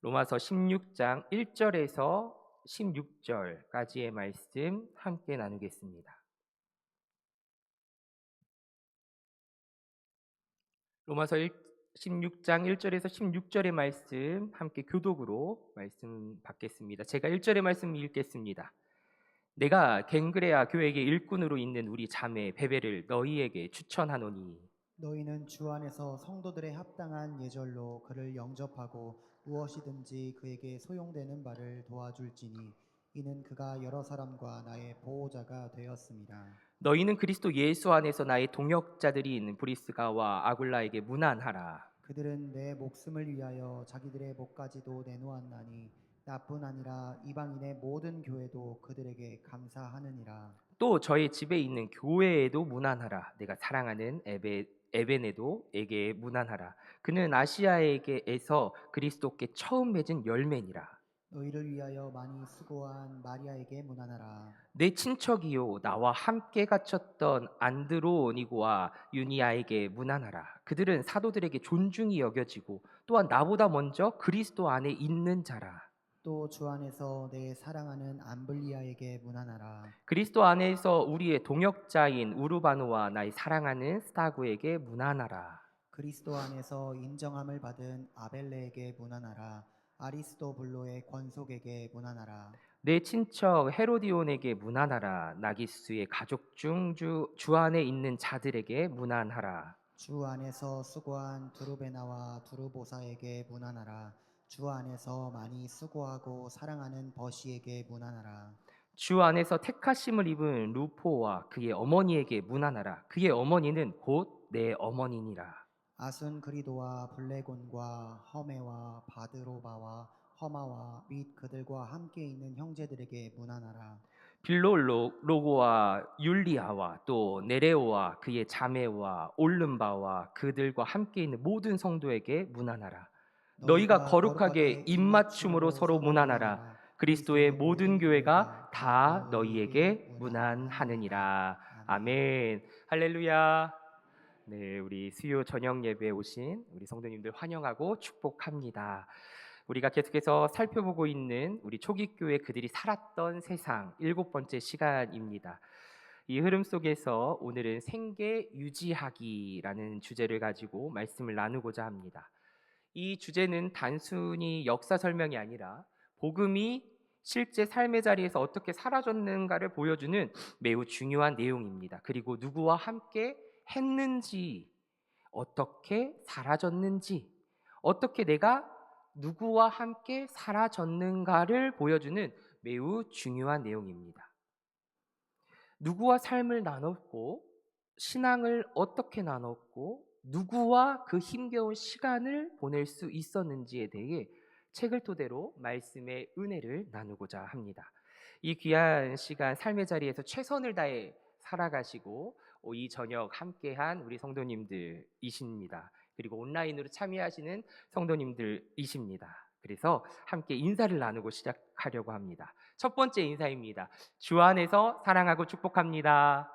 로마서 16장 1절에서 16절까지의 말씀 함께 나누겠습니다. 로마서 16장 1절에서 16절의 말씀 함께 교독으로 말씀 받겠습니다. 제가 1절의 말씀 읽겠습니다. 내가 갱그레아 교회의 일꾼으로 있는 우리 자매 베베를 너희에게 추천하노니 너희는 주 안에서 성도들의 합당한 예절로 그를 영접하고 무엇이든지 그에게 소용되는 바를 도와줄지니 이는 그가 여러 사람과 나의 보호자가 되었습니다. 너희는 그리스도 예수 안에서 나의 동역자들이 있는 브리스가와 아굴라에게 문안하라. 그들은 내 목숨을 위하여 자기들의 목까지도 내놓았나니 나뿐 아니라 이방인의 모든 교회도 그들에게 감사하느니라. 또 저의 집에 있는 교회에도 문안하라. 내가 사랑하는 에베네도에게 문안하라. 그는 아시아에게에서 그리스도께 처음 맺은 열매니라. 너희를 위하여 많이 수고한 마리아에게 문안하라. 내 친척이요 나와 함께 갇혔던 안드로니고와 유니아에게 문안하라. 그들은 사도들에게 존중이 여겨지고 또한 나보다 먼저 그리스도 안에 있는 자라. 또 주 안에서 내 사랑하는 암블리아에게 문안하라. 그리스도 안에서 우리의 동역자인 우르바노와 나의 사랑하는 스타구에게 문안하라. 그리스도 안에서 인정함을 받은 아벨레에게 문안하라. 아리스도블로의 권속에게 문안하라. 내 친척 헤로디온에게 문안하라. 나기스의 가족 중 주 안에 있는 자들에게 문안하라. 주 안에서 수고한 두루베나와 두루보사에게 문안하라. 주 안에서 많이 수고하고 사랑하는 버시에게 문안하라. 주 안에서 택하심을 입은 루포와 그의 어머니에게 문안하라. 그의 어머니는 곧 내 어머니니라. 아순그리도와 블레곤과 허메와 바드로바와 허마와 및 그들과 함께 있는 형제들에게 문안하라. 빌로로고와 율리아와 또 네레오와 그의 자매와 올름바와 그들과 함께 있는 모든 성도에게 문안하라. 너희가 너희가 거룩하게 거룩하게 입맞춤으로 입맞춤으로 서로 서로 문안하라. 문안하라. 그리스도의 그리스도의 모든 모든 교회가 교회가 다 다 너희에게 너희에게 문안하느니라. 문안하느니라. 아멘. 아멘. 할렐루야. 네, 우리 수요 저녁 예배에 오신 우리 성도님들 환영하고 축복합니다. 우리가 계속해서 살펴보고 있는 우리 초기교회 그들이 살았던 세상 7번째 시간입니다. 이 흐름 속에서 오늘은 생계 유지하기라는 주제를 가지고 말씀을 나누고자 합니다. 이 주제는 단순히 역사 설명이 아니라 복음이 실제 삶의 자리에서 어떻게 사라졌는가를 보여주는 매우 중요한 내용입니다. 그리고 누구와 함께 했는지, 어떻게 사라졌는지, 어떻게 내가 누구와 함께 사라졌는가를 보여주는 매우 중요한 내용입니다. 누구와 삶을 나눴고, 신앙을 어떻게 나눴고, 누구와 그 힘겨운 시간을 보낼 수 있었는지에 대해 책을 토대로 말씀의 은혜를 나누고자 합니다. 이 귀한 시간 삶의 자리에서 최선을 다해 살아가시고 이 저녁 함께한 우리 성도님들이십니다. 그리고 온라인으로 참여하시는 성도님들이십니다. 그래서 함께 인사를 나누고 시작하려고 합니다. 첫 번째 인사입니다. 주 안에서 사랑하고 축복합니다.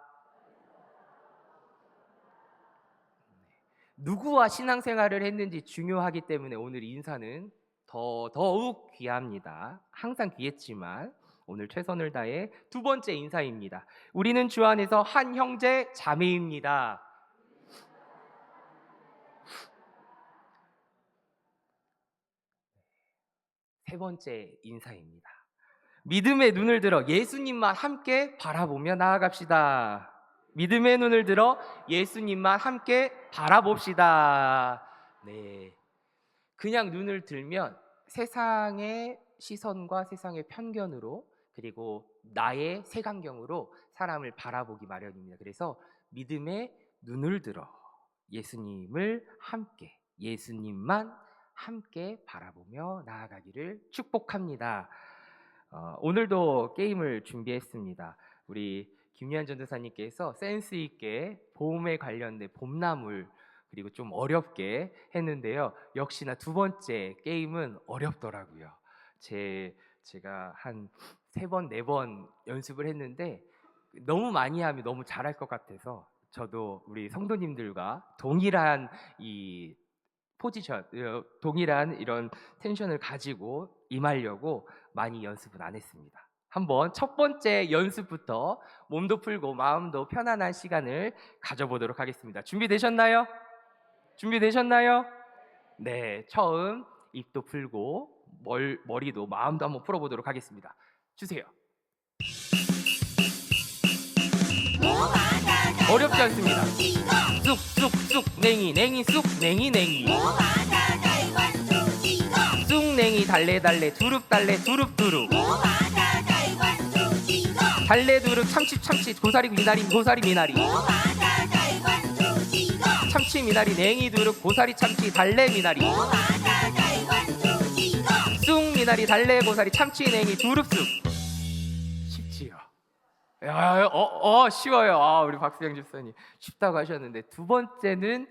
누구와 신앙생활을 했는지 중요하기 때문에 오늘 인사는 더욱 귀합니다. 항상 귀했지만 오늘 최선을 다해 두 번째 인사입니다. 우리는 주 안에서 한 형제 자매입니다. 세 번째 인사입니다. 믿음의 눈을 들어 예수님만 함께 바라보며 나아갑시다. 믿음의 눈을 들어 예수님만 함께 바라봅시다. 네. 그냥 눈을 들면 세상의 시선과 세상의 편견으로 그리고 나의 색안경으로 사람을 바라보기 마련입니다. 그래서 믿음의 눈을 들어 예수님을 함께, 예수님만 함께 바라보며 나아가기를 축복합니다. 오늘도 게임을 준비했습니다. 우리 김유한 전도사님께서 센스 있게 봄에 관련된 봄나물 그리고 좀 어렵게 했는데요. 역시나 두 번째 게임은 어렵더라고요. 제가 한 세 번, 네 번 연습을 했는데 너무 많이 하면 너무 잘할 것 같아서 저도 우리 성도님들과 동일한 이 포지션, 동일한 이런 텐션을 가지고 임하려고 많이 연습은 안 했습니다. 한번 첫 번째 연습부터 몸도 풀고 마음도 편안한 시간을 가져보도록 하겠습니다. 준비되셨나요? 준비되셨나요? 네, 처음 입도 풀고 머리도 마음도 한번 풀어보도록 하겠습니다. 주세요. 어렵지 않습니다. 쑥쑥쑥 냉이 냉이 쑥 냉이 냉이 쑥 냉이 달래 달래 두릅 달래 두릅 두릅 달래 두릅 참치 참치 고사리 미나리 고사리 미나리 참치 미나리 냉이 두릅 고사리 참치 달래 미나리 쑥 미나리 달래 고사리 참치 냉이 두릅 쑥. 쉽지요? 야, 쉬워요. 우리 박수영 집사님 쉽다고 하셨는데 두 번째는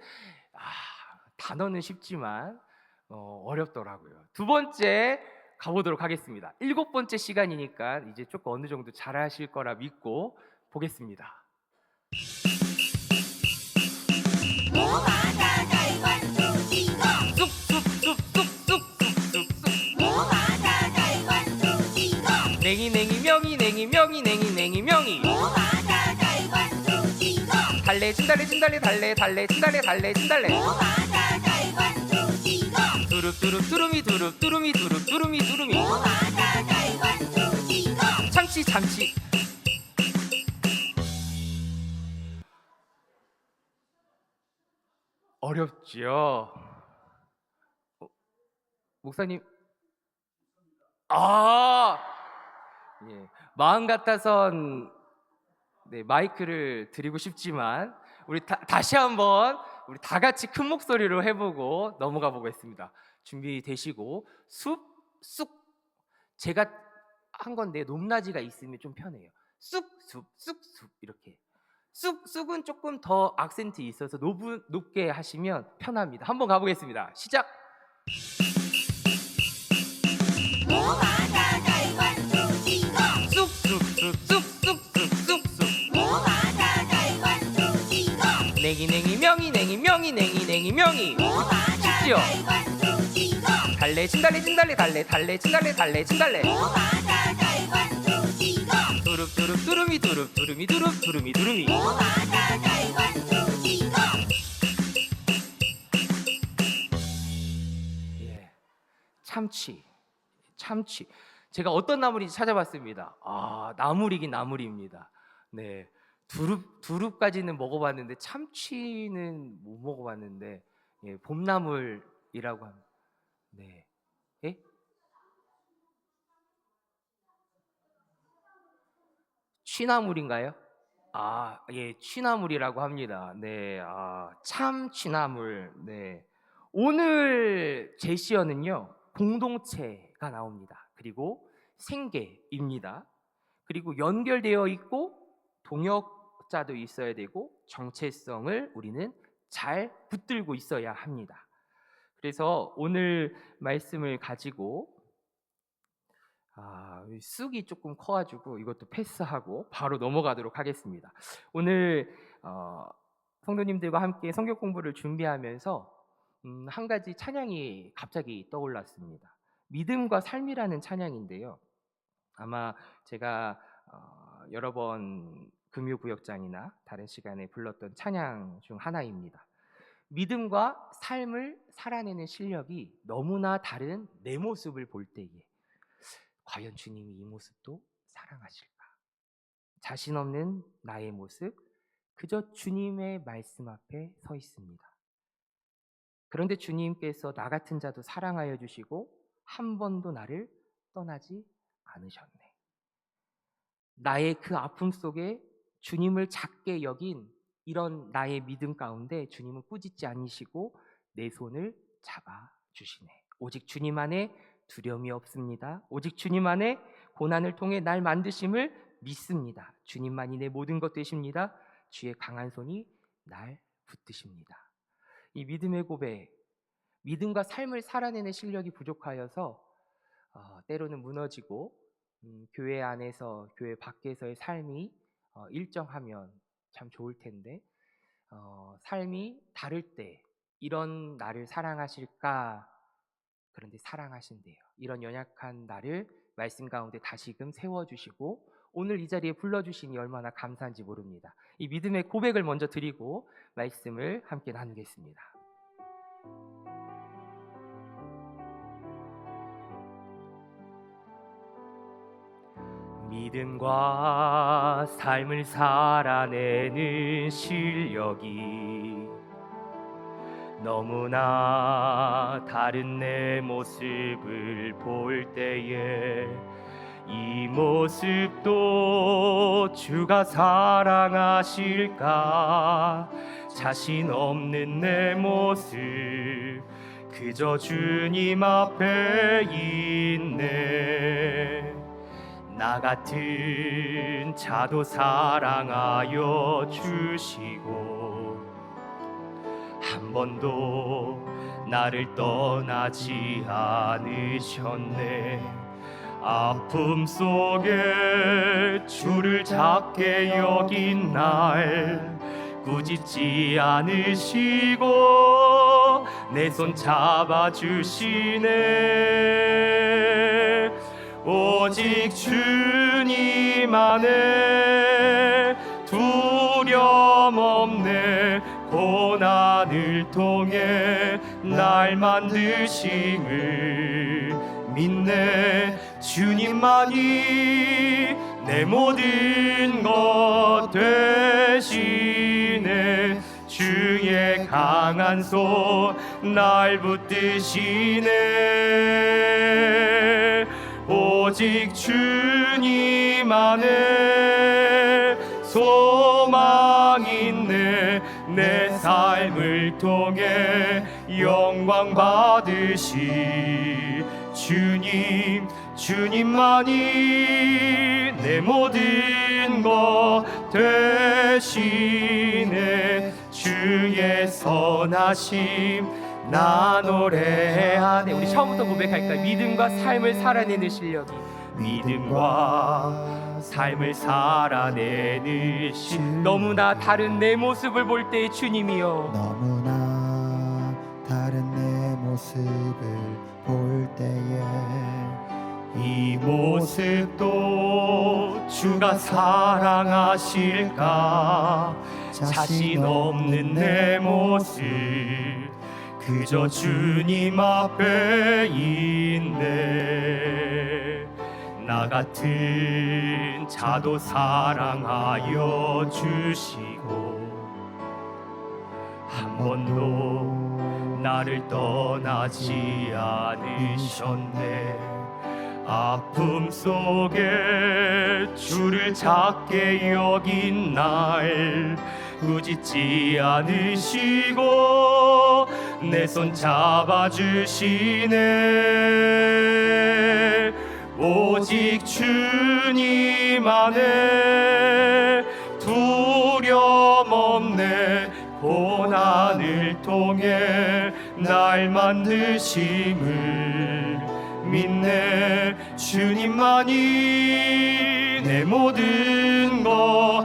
단어는 쉽지만 어렵더라고요. 두 번째 가보도록 하겠습니다. 7번째 시간이니까 이제 조금 어느 정도 잘하실 거라 믿고 보겠습니다. 쑥쑥쑥쑥쑥쑥쑥쑥 냉이 냉이 명이 냉이 명이 냉이 냉이 명이 달래 진달래 진달래 달래 달래 진달래 달래 진달래 두릅 두릅 두루미 두릅 두루미 두릅 두루미 두루미 참치 참치. 어렵지요? 목사님 예, 마음 같아선 네, 마이크를 드리고 싶지만 우리 다시 한번 우리 다 같이 큰 목소리로 해보고 넘어가 보겠습니다. 준비되시고 쑥 제가 한 건데 높낮이가 있으면 좀 편해요. 쑥 이렇게 쑥은 조금 더 악센트 있어서 높게 하시면 편합니다. 한번 가보겠습니다. 시작. 냉이 냉이 명이 냉이 명이 냉이 냉이 명이 쉽지요? 달래 진달래 진달래 달래 달래 진달래 달래 진달래 두릅 두릅 두루미 두릅 두루미 두릅 두루미 두루미 예, 참치 제가 어떤 나물인지 찾아봤습니다. 나물이긴 나물입니다. 네, 두릅까지는 먹어봤는데 참치는 못 먹어봤는데 봄나물이라고 합니다. 네, 예? 취나물인가요? 예, 취나물이라고 합니다. 네, 참 취나물. 네, 오늘 제시어는요 공동체가 나옵니다. 그리고 생계입니다. 그리고 연결되어 있고 동역자도 있어야 되고 정체성을 우리는 잘 붙들고 있어야 합니다. 그래서 오늘 말씀을 가지고 쑥이 조금 커가지고 이것도 패스하고 바로 넘어가도록 하겠습니다. 오늘 성도님들과 함께 성경 공부를 준비하면서 한 가지 찬양이 갑자기 떠올랐습니다. 믿음과 삶이라는 찬양인데요. 아마 제가 여러 번 금요구역장이나 다른 시간에 불렀던 찬양 중 하나입니다. 믿음과 삶을 살아내는 실력이 너무나 다른 내 모습을 볼 때에 과연 주님이 이 모습도 사랑하실까? 자신 없는 나의 모습, 그저 주님의 말씀 앞에 서 있습니다. 그런데 주님께서 나 같은 자도 사랑하여 주시고 한 번도 나를 떠나지 않으셨네. 나의 그 아픔 속에 주님을 작게 여긴 이런 나의 믿음 가운데 주님은 꾸짖지 않으시고 내 손을 잡아주시네. 오직 주님 안에 두려움이 없습니다. 오직 주님 안에 고난을 통해 날 만드심을 믿습니다. 주님만이 내 모든 것 되십니다. 주의 강한 손이 날 붙드십니다. 이 믿음의 고백, 믿음과 삶을 살아내는 실력이 부족하여서 때로는 무너지고 교회 안에서 교회 밖에서의 삶이 일정하면 참 좋을 텐데 삶이 다를 때 이런 나를 사랑하실까? 그런데 사랑하신대요. 이런 연약한 나를 말씀 가운데 다시금 세워주시고 오늘 이 자리에 불러주시니 얼마나 감사한지 모릅니다. 이 믿음의 고백을 먼저 드리고 말씀을 함께 나누겠습니다. 믿음과 삶을 살아내는 실력이 너무나 다른 내 모습을 볼 때에 이 모습도 주가 사랑하실까? 자신 없는 내 모습 그저 주님 앞에 있네. 나 같은 자도 사랑하여 주시고 한 번도 나를 떠나지 않으셨네. 아픔 속에 주를 작게 여긴 날 꾸짖지 않으시고 내 손 잡아주시네. 오직 주님 안에 두려움 없네. 고난을 통해 날 만드심을 믿네. 주님만이 내 모든 것 되시네. 주의 강한 손 날 붙드시네. 오직 주님 안에 소망 있네. 내 삶을 통해 영광 받으시 주님. 주님만이 내 모든 것 되시네. 주의 선하심 나 노래하네. 우리 처음부터 고백할까요? 믿음과 삶을 살아내는 실력이 믿음과 삶을 살아내는 너무나 다른 내 모습을 볼 때 주님이여 너무나 다른 내 모습을 볼 때에 이 모습도 주가 사랑하실까? 자신 없는 내 모습 그저 주님 앞에 있네. 나 같은 자도 사랑하여 주시고 한 번도 나를 떠나지 않으셨네. 아픔 속에 주를 작게 여긴 날 꾸짖지 않으시고 내 손 잡아주시네. 오직 주님 안에 두려움 없네. 고난을 통해 날 만드심을 믿네. 주님만이 내 모든 것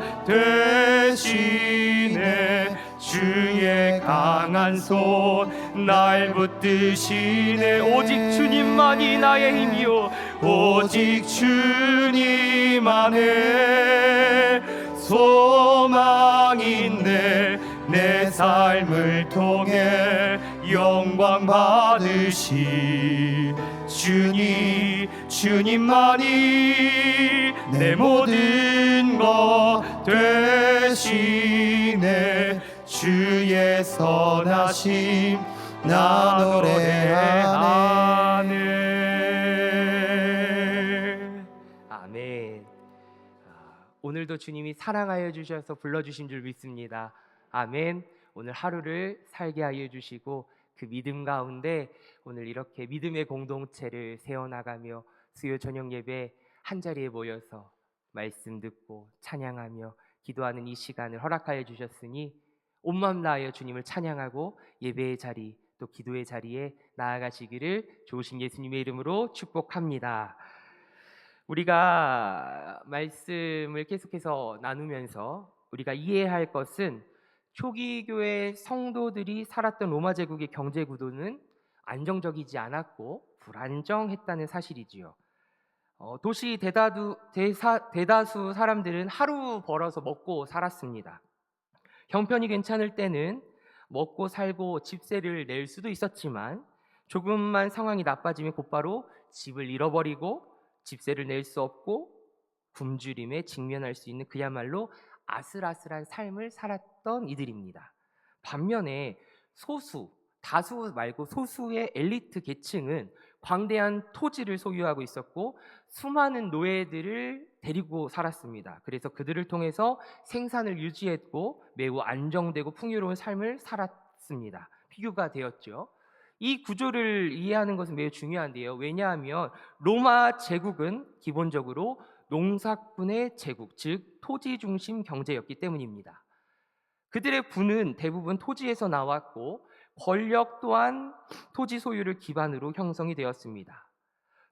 되시네. 주의 강한 손 날 붙드시네. 오직 주님만이 나의 힘이요. 오직 주님 안에 소망 있네. 내 삶을 통해 영광 받으시 주님. 주님만이 내 모든 것 되시네. 주의 선하심 나 노래하네. 아멘. 오늘도 주님이 사랑하여 주셔서 불러주신 줄 믿습니다. 아멘. 오늘 하루를 살게 하여 주시고 그 믿음 가운데 오늘 이렇게 믿음의 공동체를 세워나가며 수요 저녁 예배 한자리에 모여서 말씀 듣고 찬양하며 기도하는 이 시간을 허락하여 주셨으니 온 마음 다하여 주님을 찬양하고 예배의 자리 또 기도의 자리에 나아가시기를 주신 예수님의 이름으로 축복합니다. 우리가 말씀을 계속해서 나누면서 우리가 이해할 것은 초기 교회 성도들이 살았던 로마 제국의 경제 구도는 안정적이지 않았고 불안정했다는 사실이지요. 도시 대다수 사람들은 하루 벌어서 먹고 살았습니다. 형편이 괜찮을 때는 먹고 살고 집세를 낼 수도 있었지만 조금만 상황이 나빠지면 곧바로 집을 잃어버리고 집세를 낼 수 없고 굶주림에 직면할 수 있는 그야말로 아슬아슬한 삶을 살았던 이들입니다. 반면에 다수 말고 소수의 엘리트 계층은 광대한 토지를 소유하고 있었고 수많은 노예들을 데리고 살았습니다. 그래서 그들을 통해서 생산을 유지했고 매우 안정되고 풍요로운 삶을 살았습니다. 비교가 되었죠. 이 구조를 이해하는 것은 매우 중요한데요. 왜냐하면 로마 제국은 기본적으로 농사꾼의 제국, 즉 토지 중심 경제였기 때문입니다. 그들의 부는 대부분 토지에서 나왔고 권력 또한 토지 소유를 기반으로 형성이 되었습니다.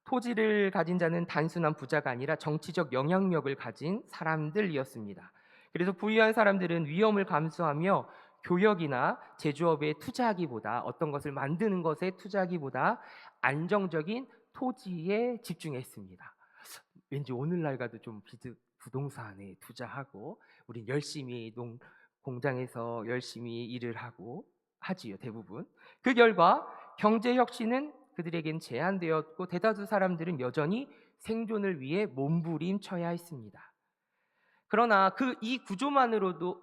토지를 가진 자는 단순한 부자가 아니라 정치적 영향력을 가진 사람들이었습니다. 그래서 부유한 사람들은 위험을 감수하며 교역이나 제조업에 투자하기보다 어떤 것을 만드는 것에 투자하기보다 안정적인 토지에 집중했습니다. 왠지 오늘날 가도 좀 부동산에 투자하고 우린 열심히 공장에서 열심히 일을 하고 하지요, 대부분. 그 결과 경제 혁신은 그들에겐 제한되었고 대다수 사람들은 여전히 생존을 위해 몸부림쳐야 했습니다. 그러나 이 구조만으로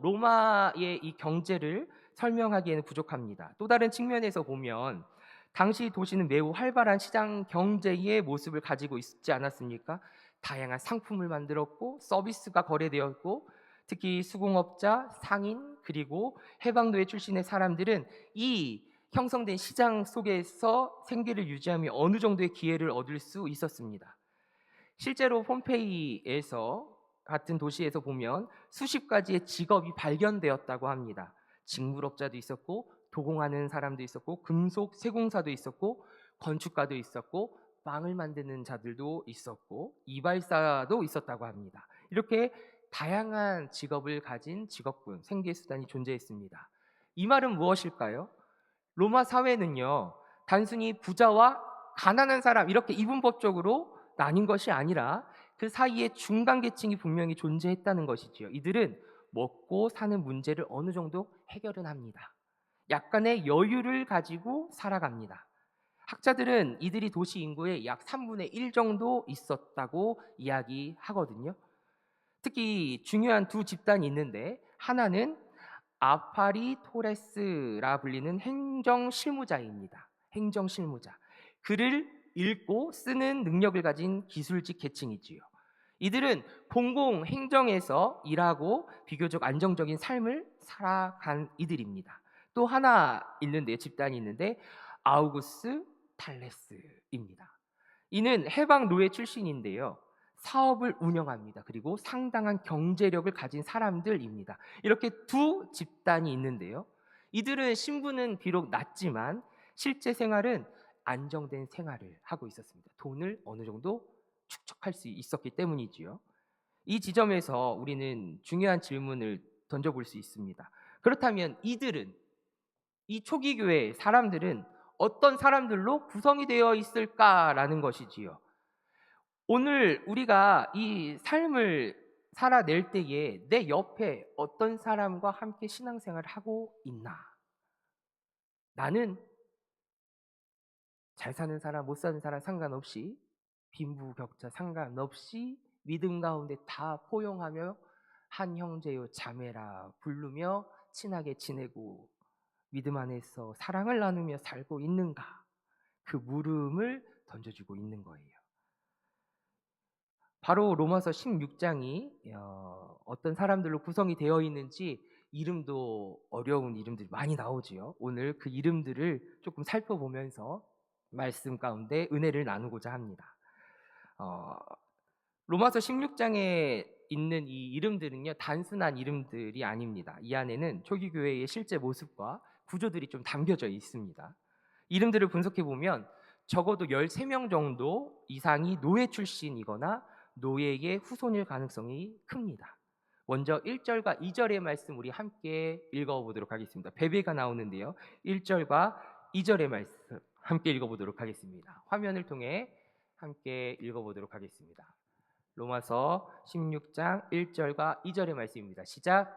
로마의 이 경제를 설명하기에는 부족합니다. 또 다른 측면에서 보면 당시 도시는 매우 활발한 시장 경제의 모습을 가지고 있지 않았습니까? 다양한 상품을 만들었고 서비스가 거래되었고 특히 수공업자, 상인 그리고 해방노예 출신의 사람들은 이 형성된 시장 속에서 생계를 유지하며 어느 정도의 기회를 얻을 수 있었습니다. 실제로 폼페이에서 같은 도시에서 보면 수십 가지의 직업이 발견되었다고 합니다. 직물업자도 있었고 도공하는 사람도 있었고 금속 세공사도 있었고 건축가도 있었고 빵을 만드는 자들도 있었고 이발사도 있었다고 합니다. 이렇게 다양한 직업을 가진 직업군, 생계 수단이 존재했습니다. 이 말은 무엇일까요? 로마 사회는요, 단순히 부자와 가난한 사람 이렇게 이분법적으로 나뉜 것이 아니라 그 사이에 중간 계층이 분명히 존재했다는 것이지요. 이들은 먹고 사는 문제를 어느 정도 해결은 합니다. 약간의 여유를 가지고 살아갑니다. 학자들은 이들이 도시 인구의 약 3분의 1 정도 있었다고 이야기하거든요. 특히 중요한 두 집단이 있는데 하나는 아파리 토레스라 불리는 행정실무자입니다. 행정실무자. 글을 읽고 쓰는 능력을 가진 기술직 계층이지요. 이들은 공공 행정에서 일하고 비교적 안정적인 삶을 살아간 이들입니다. 또 하나 있는데 집단이 있는데 아우구스 탈레스입니다. 이는 해방 노예 출신인데요. 사업을 운영합니다. 그리고 상당한 경제력을 가진 사람들입니다. 이렇게 두 집단이 있는데요. 이들은 신분은 비록 낮지만 실제 생활은 안정된 생활을 하고 있었습니다. 돈을 어느 정도 축적할 수 있었기 때문이지요. 이 지점에서 우리는 중요한 질문을 던져볼 수 있습니다. 그렇다면 이 초기 교회 사람들은 어떤 사람들로 구성이 되어 있을까라는 것이지요. 오늘 우리가 이 삶을 살아낼 때에 내 옆에 어떤 사람과 함께 신앙생활을 하고 있나? 나는 잘 사는 사람, 못 사는 사람 상관없이 빈부격차 상관없이 믿음 가운데 다 포용하며 한 형제요 자매라 부르며 친하게 지내고 믿음 안에서 사랑을 나누며 살고 있는가? 그 물음을 던져주고 있는 거예요. 바로 로마서 16장이 어떤 사람들로 구성이 되어 있는지 이름도 어려운 이름들이 많이 나오지요. 오늘 그 이름들을 조금 살펴보면서 말씀 가운데 은혜를 나누고자 합니다. 로마서 16장에 있는 이 이름들은요, 단순한 이름들이 아닙니다. 이 안에는 초기 교회의 실제 모습과 구조들이 좀 담겨져 있습니다. 이름들을 분석해 보면 적어도 13명 정도 이상이 노예 출신이거나 노예의 후손일 가능성이 큽니다. 먼저 1절과 2절의 말씀 우리 함께 읽어보도록 하겠습니다. 베베가 나오는데요. 1절과 2절의 말씀 함께 읽어보도록 하겠습니다. 화면을 통해 함께 읽어보도록 하겠습니다. 로마서 16장 1절과 2절의 말씀입니다. 시작.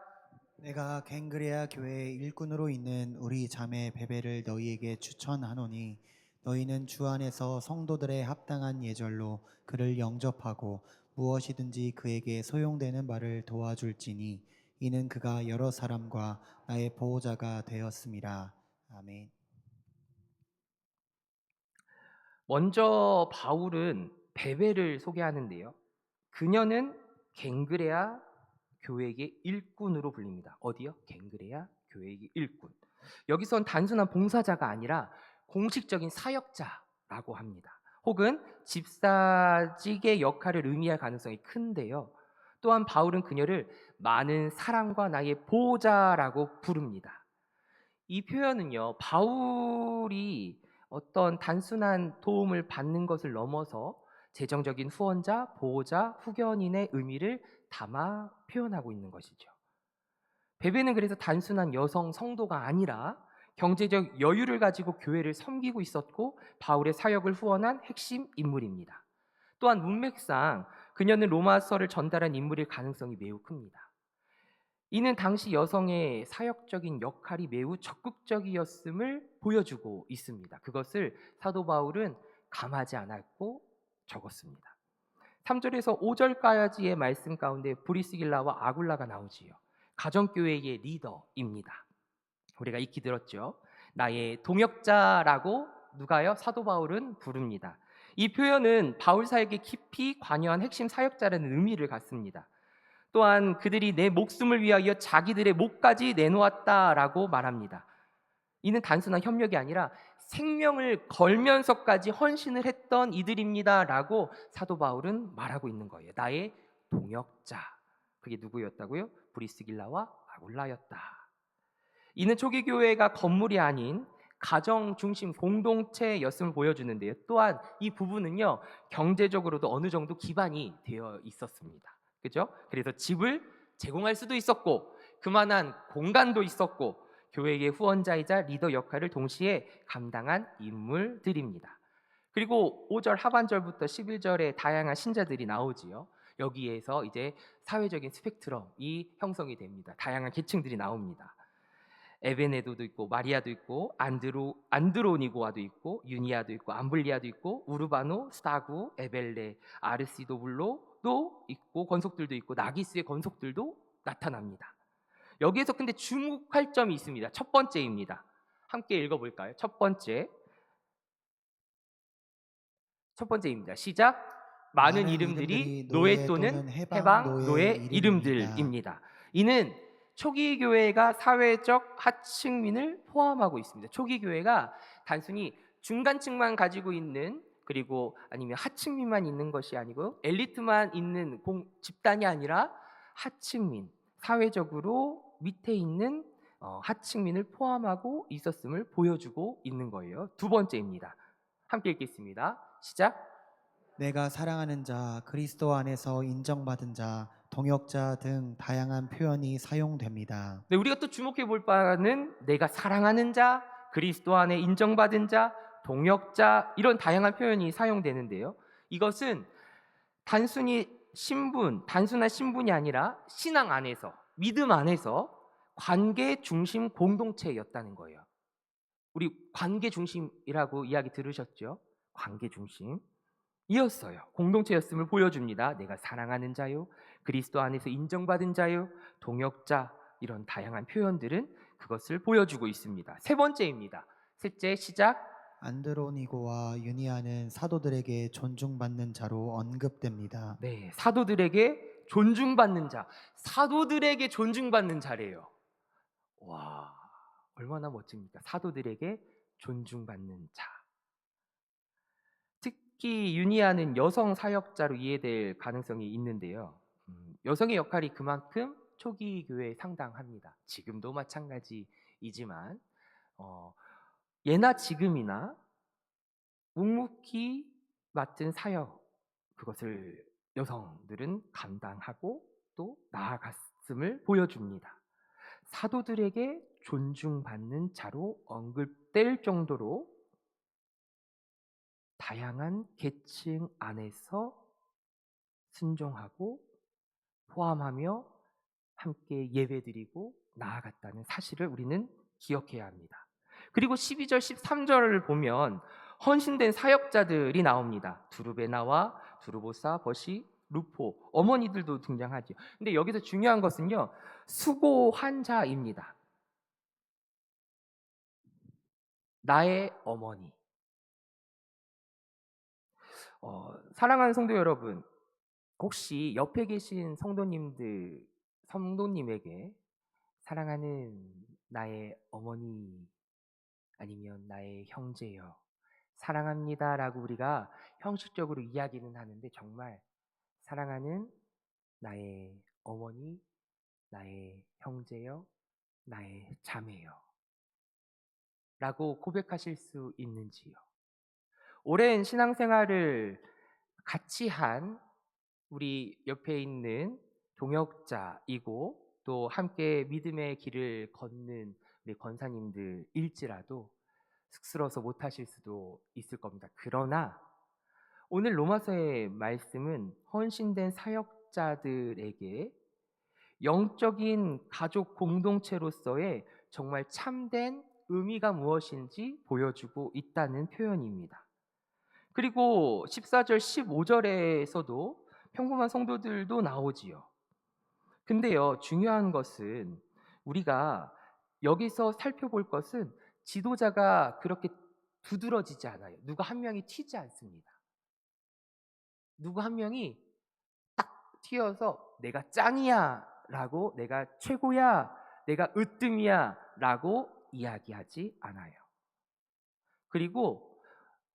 내가 갱그레아 교회의 일꾼으로 있는 우리 자매 베베를 너희에게 추천하노니 너희는 주 안에서 성도들의 합당한 예절로 그를 영접하고 무엇이든지 그에게 소용되는 바를 도와줄지니 이는 그가 여러 사람과 나의 보호자가 되었음이라. 아멘. 먼저 바울은 베베를 소개하는데요. 그녀는 갱그레아 교회의 일꾼으로 불립니다. 어디요? 갱그레아 교회의 일꾼. 여기선 단순한 봉사자가 아니라 공식적인 사역자라고 합니다. 혹은 집사직의 역할을 의미할 가능성이 큰데요. 또한 바울은 그녀를 많은 사랑과 나의 보호자라고 부릅니다. 이 표현은요, 바울이 어떤 단순한 도움을 받는 것을 넘어서 재정적인 후원자, 보호자, 후견인의 의미를 담아 표현하고 있는 것이죠. 베베는 그래서 단순한 여성 성도가 아니라 경제적 여유를 가지고 교회를 섬기고 있었고 바울의 사역을 후원한 핵심 인물입니다. 또한 문맥상 그녀는 로마서를 전달한 인물일 가능성이 매우 큽니다. 이는 당시 여성의 사역적인 역할이 매우 적극적이었음을 보여주고 있습니다. 그것을 사도 바울은 감하지 않았고 적었습니다. 3절에서 5절까지의 말씀 가운데 브리스길라와 아굴라가 나오지요. 가정교회의 리더입니다. 우리가 익히 들었죠. 나의 동역자라고 누가요? 사도 바울은 부릅니다. 이 표현은 바울 사역에 깊이 관여한 핵심 사역자라는 의미를 갖습니다. 또한 그들이 내 목숨을 위하여 자기들의 목까지 내놓았다라고 말합니다. 이는 단순한 협력이 아니라 생명을 걸면서까지 헌신을 했던 이들입니다라고 사도 바울은 말하고 있는 거예요. 나의 동역자. 그게 누구였다고요? 브리스길라와 아굴라였다. 이는 초기 교회가 건물이 아닌 가정 중심 공동체였음을 보여주는데요. 또한 이 부분은요, 경제적으로도 어느 정도 기반이 되어 있었습니다. 그죠? 그래서 집을 제공할 수도 있었고 그만한 공간도 있었고 교회의 후원자이자 리더 역할을 동시에 감당한 인물들입니다. 그리고 5절 하반절부터 11절에 다양한 신자들이 나오지요. 여기에서 이제 사회적인 스펙트럼이 형성이 됩니다. 다양한 계층들이 나옵니다. 에베네도도 있고 마리아도 있고 안드로니고아도 있고 유니아도 있고 암블리아도 있고 우르바노, 스타구, 에벨레, 아르시도블로도 있고 권속들도 있고 나기스의 권속들도 나타납니다. 여기에서 근데 주목할 점이 있습니다. 첫 번째입니다. 함께 읽어볼까요? 첫 번째입니다. 시작. 많은 이름들이 노예 또는 해방 노예 이름들입니다. 이는 초기 교회가 사회적 하층민을 포함하고 있습니다. 초기 교회가 단순히 중간층만 가지고 있는 그리고 아니면 하층민만 있는 것이 아니고 엘리트만 있는 집단이 아니라 하층민, 사회적으로 밑에 있는 하층민을 포함하고 있었음을 보여주고 있는 거예요. 두 번째입니다. 함께 읽겠습니다. 시작. 내가 사랑하는 자, 그리스도 안에서 인정받은 자, 동역자 등 다양한 표현이 사용됩니다. 네, 우리가 또 주목해 볼 바는 내가 사랑하는 자, 그리스도 안에 인정받은 자, 동역자 이런 다양한 표현이 사용되는데요. 이것은 단순한 신분이 아니라 신앙 안에서, 믿음 안에서 관계 중심 공동체였다는 거예요. 우리 관계 중심이라고 이야기 들으셨죠? 관계 중심. 이었어요. 공동체였음을 보여줍니다. 내가 사랑하는 자요, 그리스도 안에서 인정받은 자요, 동역자 이런 다양한 표현들은 그것을 보여주고 있습니다. 세 번째입니다. 셋째 시작. 안드로니고와 유니아는 사도들에게 존중받는 자로 언급됩니다. 네, 사도들에게 존중받는 자, 사도들에게 존중받는 자래요. 와, 얼마나 멋집니까? 사도들에게 존중받는 자. 특히 유니아는 여성 사역자로 이해될 가능성이 있는데요. 여성의 역할이 그만큼 초기 교회에 상당합니다. 지금도 마찬가지이지만 예나 지금이나 묵묵히 맡은 사역 그것을 여성들은 감당하고 또 나아갔습니다. 있음을 보여줍니다. 사도들에게 존중받는 자로 언급될 정도로 다양한 계층 안에서 순종하고 포함하며 함께 예배드리고 나아갔다는 사실을 우리는 기억해야 합니다. 그리고 12절, 13절을 보면 헌신된 사역자들이 나옵니다. 두루베나와 두루보사, 버시, 루포, 어머니들도 등장하죠. 근데 여기서 중요한 것은요, 수고한 자입니다. 나의 어머니. 사랑하는 성도 여러분, 혹시 옆에 계신 성도님에게 사랑하는 나의 어머니 아니면 나의 형제여, 사랑합니다라고 우리가 형식적으로 이야기는 하는데 정말 사랑하는 나의 어머니, 나의 형제여, 나의 자매여 라고 고백하실 수 있는지요? 오랜 신앙생활을 같이 한 우리 옆에 있는 동역자이고 또 함께 믿음의 길을 걷는 우리 권사님들일지라도 쑥스러워서 못하실 수도 있을 겁니다. 그러나 오늘 로마서의 말씀은 헌신된 사역자들에게 영적인 가족 공동체로서의 정말 참된 의미가 무엇인지 보여주고 있다는 표현입니다. 그리고 14절, 15절에서도 평범한 성도들도 나오지요. 근데요, 중요한 것은 우리가 여기서 살펴볼 것은 지도자가 그렇게 두드러지지 않아요. 누가 한 명이 튀지 않습니다. 누구 한 명이 딱 튀어서 내가 짱이야 라고, 내가 최고야, 내가 으뜸이야 라고 이야기하지 않아요. 그리고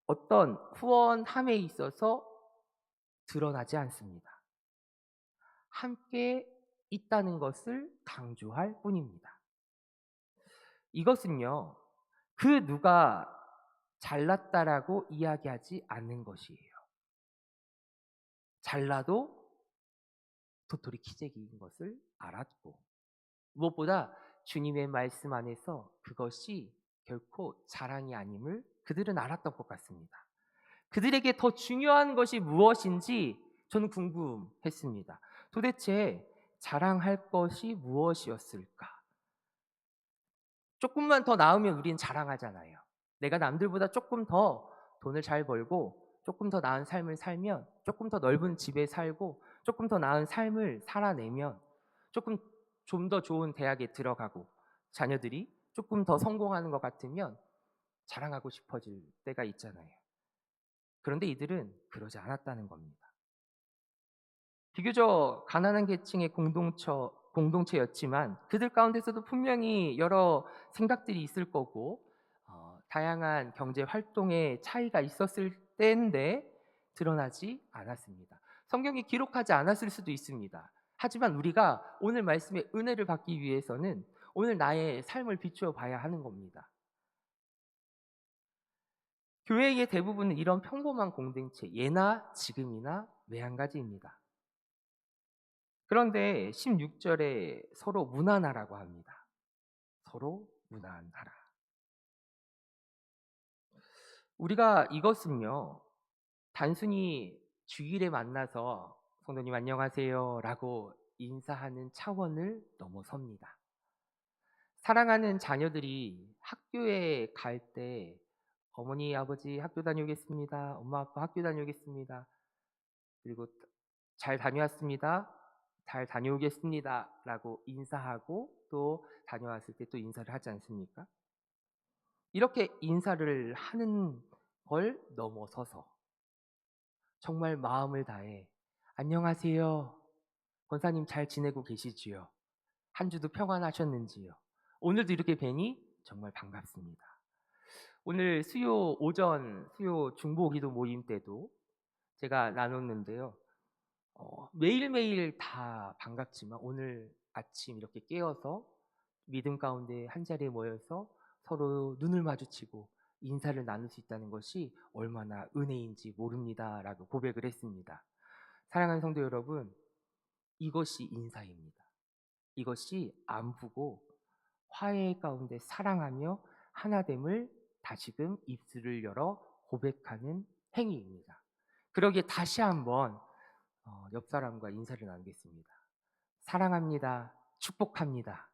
어떤 후원함에 있어서 드러나지 않습니다. 함께 있다는 것을 강조할 뿐입니다. 이것은요, 그 누가 잘났다라고 이야기하지 않는 것이에요. 잘나도 도토리 키재기인 것을 알았고, 무엇보다 주님의 말씀 안에서 그것이 결코 자랑이 아님을 그들은 알았던 것 같습니다. 그들에게 더 중요한 것이 무엇인지 저는 궁금했습니다. 도대체 자랑할 것이 무엇이었을까? 조금만 더 나으면 우리는 자랑하잖아요. 내가 남들보다 조금 더 돈을 잘 벌고 조금 더 나은 삶을 살면, 조금 더 넓은 집에 살고 조금 더 나은 삶을 살아내면, 조금 좀 더 좋은 대학에 들어가고 자녀들이 조금 더 성공하는 것 같으면 자랑하고 싶어질 때가 있잖아요. 그런데 이들은 그러지 않았다는 겁니다. 비교적 가난한 계층의 공동체였지만 그들 가운데서도 분명히 여러 생각들이 있을 거고 다양한 경제 활동의 차이가 있었을 때인데 드러나지 않았습니다. 성경이 기록하지 않았을 수도 있습니다. 하지만 우리가 오늘 말씀의 은혜를 받기 위해서는 오늘 나의 삶을 비추어 봐야 하는 겁니다. 교회의 대부분은 이런 평범한 공동체, 예나 지금이나 매한가지입니다. 그런데 16절에 서로 무난하라고 합니다. 서로 무난하라. 우리가 이것은요, 단순히 주일에 만나서 성도님 안녕하세요 라고 인사하는 차원을 넘어섭니다. 사랑하는 자녀들이 학교에 갈 때 어머니, 아버지 학교 다녀오겠습니다. 엄마, 아빠 학교 다녀오겠습니다. 그리고 잘 다녀왔습니다. 잘 다녀오겠습니다. 라고 인사하고 또 다녀왔을 때 또 인사를 하지 않습니까? 이렇게 인사를 하는 걸 넘어서서 정말 마음을 다해 안녕하세요. 권사님 잘 지내고 계시지요? 한 주도 평안하셨는지요? 오늘도 이렇게 뵈니 정말 반갑습니다. 오늘 수요 중보 기도 모임 때도 제가 나눴는데요. 매일매일 다 반갑지만 오늘 아침 이렇게 깨어서 믿음 가운데 한자리에 모여서 서로 눈을 마주치고 인사를 나눌 수 있다는 것이 얼마나 은혜인지 모릅니다라고 고백을 했습니다. 사랑하는 성도 여러분, 이것이 인사입니다. 이것이 안부고 화해 가운데 사랑하며 하나됨을 다시금 입술을 열어 고백하는 행위입니다. 그러기에 다시 한번 옆 사람과 인사를 나누겠습니다. 사랑합니다. 축복합니다.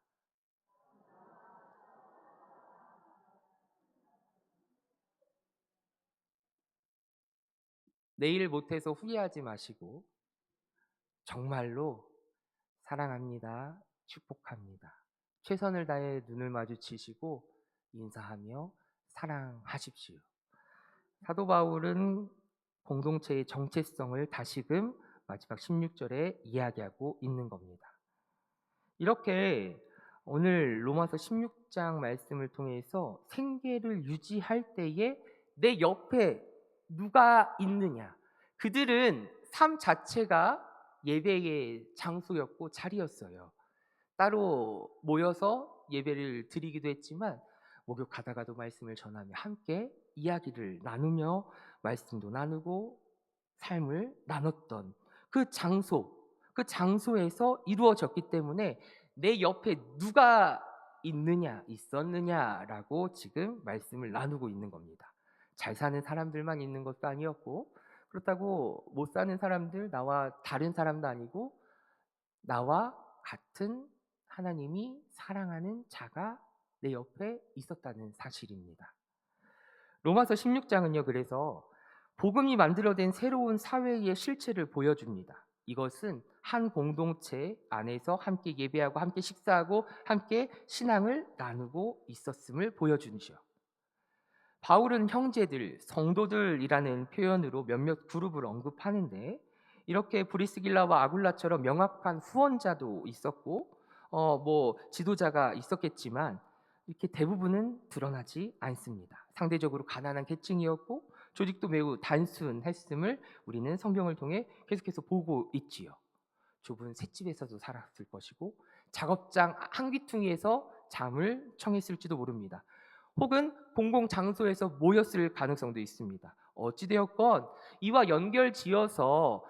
내일 못해서 후회하지 마시고 정말로 사랑합니다. 축복합니다. 최선을 다해 눈을 마주치시고 인사하며 사랑하십시오. 사도 바울은 공동체의 정체성을 다시금 마지막 16절에 이야기하고 있는 겁니다. 이렇게 오늘 로마서 16장 말씀을 통해서 생계를 유지할 때에 내 옆에 누가 있느냐, 그들은 삶 자체가 예배의 장소였고 자리였어요. 따로 모여서 예배를 드리기도 했지만 목욕하다가도 말씀을 전하며 함께 이야기를 나누며 말씀도 나누고 삶을 나눴던 그 장소에서 이루어졌기 때문에 내 옆에 누가 있느냐, 있었느냐라고 지금 말씀을 나누고 있는 겁니다. 잘 사는 사람들만 있는 것도 아니었고, 그렇다고 못 사는 사람들, 나와 다른 사람도 아니고 나와 같은 하나님이 사랑하는 자가 내 옆에 있었다는 사실입니다. 로마서 16장은요, 그래서 복음이 만들어낸 새로운 사회의 실체를 보여줍니다. 이것은 한 공동체 안에서 함께 예배하고 함께 식사하고 함께 신앙을 나누고 있었음을 보여주죠. 바울은 형제들, 성도들이라는 표현으로 몇몇 그룹을 언급하는데, 이렇게 브리스길라와 아굴라처럼 명확한 후원자도 있었고 지도자가 있었겠지만 이렇게 대부분은 드러나지 않습니다. 상대적으로 가난한 계층이었고 조직도 매우 단순했음을 우리는 성경을 통해 계속해서 보고 있지요. 좁은 셋집에서도 살았을 것이고 작업장 한 귀퉁이에서 잠을 청했을지도 모릅니다. 혹은 공공장소에서 모였을 가능성도 있습니다. 어찌되었건 이와 연결지어서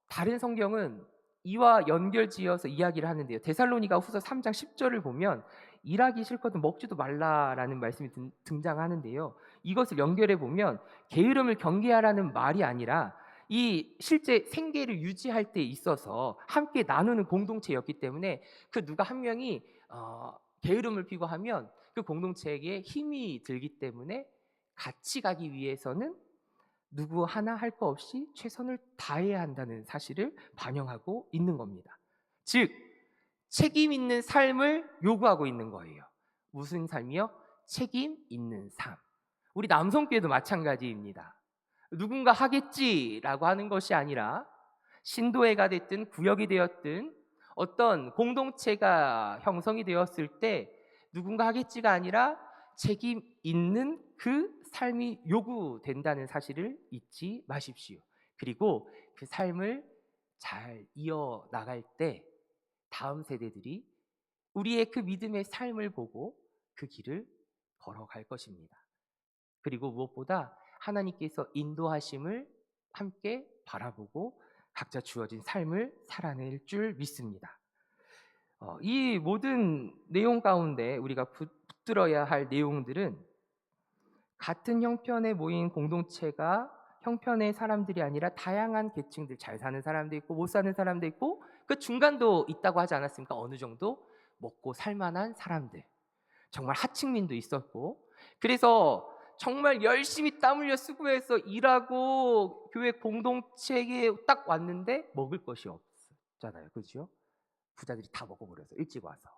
다른 성경은 이와 연결지어서 이야기를 하는데요. 데살로니가 후서 3장 10절을 보면 일하기 싫거든 먹지도 말라라는 말씀이 등장하는데요. 이것을 연결해 보면 게으름을 경계하라는 말이 아니라 이 실제 생계를 유지할 때 있어서 함께 나누는 공동체였기 때문에 그 누가 한 명이 게으름을 피고 하면 그 공동체에게 힘이 들기 때문에 같이 가기 위해서는 누구 하나 할 거 없이 최선을 다해야 한다는 사실을 반영하고 있는 겁니다. 즉 책임 있는 삶을 요구하고 있는 거예요. 무슨 삶이요? 책임 있는 삶. 우리 남성교회도 마찬가지입니다. 누군가 하겠지라고 하는 것이 아니라 신도회가 됐든 구역이 되었든 어떤 공동체가 형성이 되었을 때 누군가 하겠지가 아니라 책임 있는 그 삶이 요구된다는 사실을 잊지 마십시오. 그리고 그 삶을 잘 이어나갈 때 다음 세대들이 우리의 그 믿음의 삶을 보고 그 길을 걸어갈 것입니다. 그리고 무엇보다 하나님께서 인도하심을 함께 바라보고 각자 주어진 삶을 살아낼 줄 믿습니다. 이 모든 내용 가운데 우리가 붙들어야 할 내용들은 같은 형편에 모인 공동체가 형편의 사람들이 아니라 다양한 계층들, 잘 사는 사람도 있고 못 사는 사람도 있고 그 중간도 있다고 하지 않았습니까? 어느 정도 먹고 살만한 사람들, 정말 하층민도 있었고, 그래서 정말 열심히 땀 흘려 수고해서 일하고 교회 공동체에 딱 왔는데 먹을 것이 없잖아요. 그렇죠? 부자들이 다 먹어버려서 일찍 와서.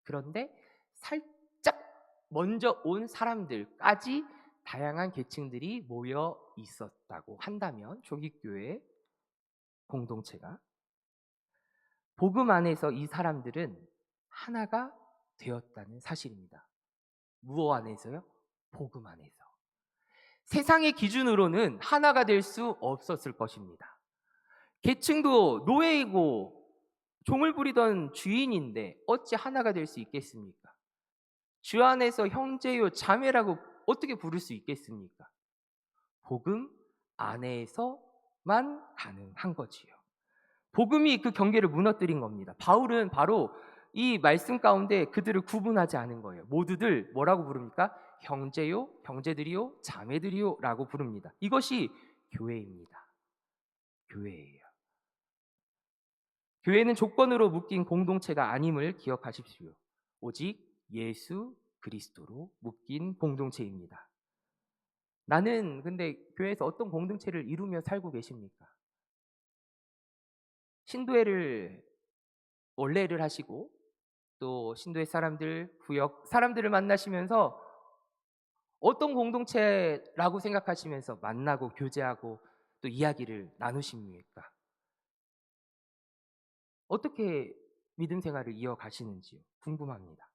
그런데 살짝 먼저 온 사람들까지 다양한 계층들이 모여 있었다고 한다면 조기교회 공동체가 복음 안에서 이 사람들은 하나가 되었다는 사실입니다. 무엇 안에서요? 복음 안에서. 세상의 기준으로는 하나가 될 수 없었을 것입니다. 계층도 노예이고 종을 부리던 주인인데 어찌 하나가 될 수 있겠습니까? 주 안에서 형제요 자매라고 어떻게 부를 수 있겠습니까? 복음 안에서만 가능한 거지요. 복음이 그 경계를 무너뜨린 겁니다. 바울은 바로 이 말씀 가운데 그들을 구분하지 않은 거예요. 모두들 뭐라고 부릅니까? 형제요, 형제들이요, 자매들이요 라고 부릅니다. 이것이 교회입니다. 교회예요. 교회는 조건으로 묶인 공동체가 아님을 기억하십시오. 오직 예수 그리스도로 묶인 공동체입니다. 나는 근데 교회에서 어떤 공동체를 이루며 살고 계십니까? 신도회를 원래를 하시고 또 신도의 사람들, 구역 사람들을 만나시면서 어떤 공동체라고 생각하시면서 만나고 교제하고 또 이야기를 나누십니까? 어떻게 믿음 생활을 이어가시는지요? 궁금합니다.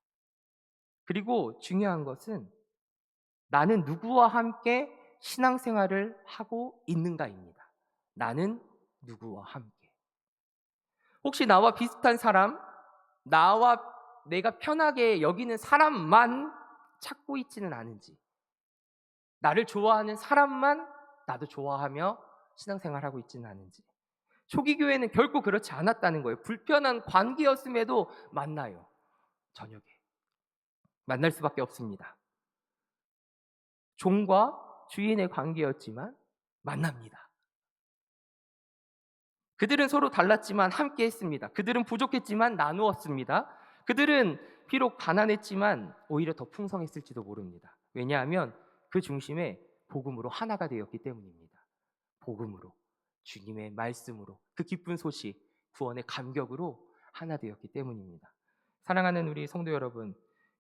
그리고 중요한 것은 나는 누구와 함께 신앙생활을 하고 있는가입니다. 나는 누구와 함께. 혹시 나와 비슷한 사람, 나와 내가 편하게 여기는 사람만 찾고 있지는 않은지, 나를 좋아하는 사람만 나도 좋아하며 신앙생활하고 있지는 않은지. 초기 교회는 결코 그렇지 않았다는 거예요. 불편한 관계였음에도 만나요. 저녁에 만날 수밖에 없습니다. 종과 주인의 관계였지만 만납니다. 그들은 서로 달랐지만 함께 했습니다. 그들은 부족했지만 나누었습니다. 그들은 비록 가난했지만 오히려 더 풍성했을지도 모릅니다. 왜냐하면 그 중심에 복음으로 하나가 되었기 때문입니다. 복음으로, 주님의 말씀으로, 그 기쁜 소식, 구원의 감격으로 하나 되었기 때문입니다. 사랑하는 우리 성도 여러분,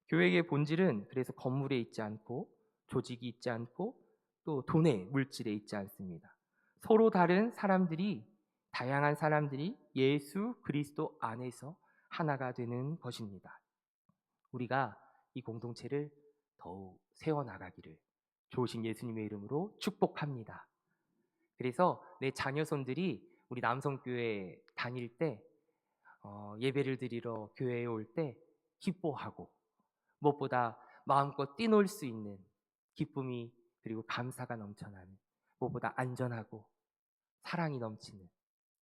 교회의 본질은 그래서 건물에 있지 않고 조직이 있지 않고 또 돈의 물질에 있지 않습니다. 서로 다른 사람들이, 다양한 사람들이 예수 그리스도 안에서 하나가 되는 것입니다. 우리가 이 공동체를 더욱 세워나가기를 좋으신 예수님의 이름으로 축복합니다. 그래서 내 자녀손들이 우리 남성교회 다닐 때 예배를 드리러 교회에 올 때 기뻐하고 무엇보다 마음껏 뛰놀 수 있는 기쁨이 그리고 감사가 넘쳐나는 무엇보다 안전하고 사랑이 넘치는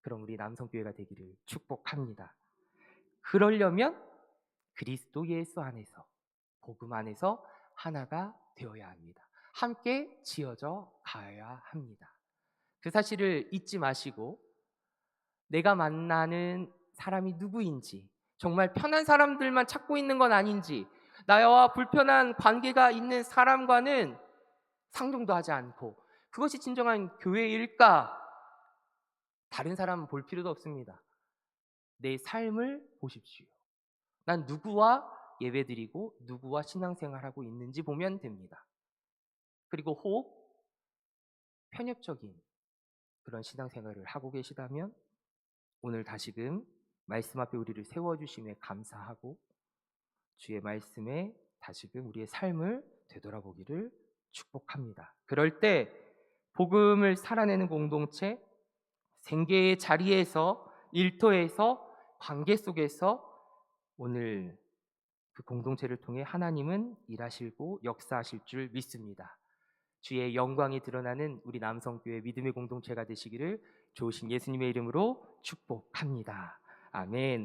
그런 우리 남성교회가 되기를 축복합니다. 그러려면 그리스도 예수 안에서 복음 안에서 하나가 되어야 합니다. 함께 지어져 가야 합니다. 그 사실을 잊지 마시고 내가 만나는 사람이 누구인지, 정말 편한 사람들만 찾고 있는 건 아닌지, 나와 불편한 관계가 있는 사람과는 상종도 하지 않고 그것이 진정한 교회일까? 다른 사람은 볼 필요도 없습니다. 내 삶을 보십시오. 난 누구와 예배드리고 누구와 신앙생활하고 있는지 보면 됩니다. 그리고 혹 편협적인 그런 신앙생활을 하고 계시다면 오늘 다시금 말씀 앞에 우리를 세워주심에 감사하고 주의 말씀에 다시금 우리의 삶을 되돌아보기를 축복합니다. 그럴 때 복음을 살아내는 공동체, 생계의 자리에서, 일터에서, 관계 속에서 오늘 그 공동체를 통해 하나님은 일하시고 역사하실 줄 믿습니다. 주의 영광이 드러나는 우리 남성교회 믿음의 공동체가 되시기를 좋으신 예수님의 이름으로 축복합니다. 아멘.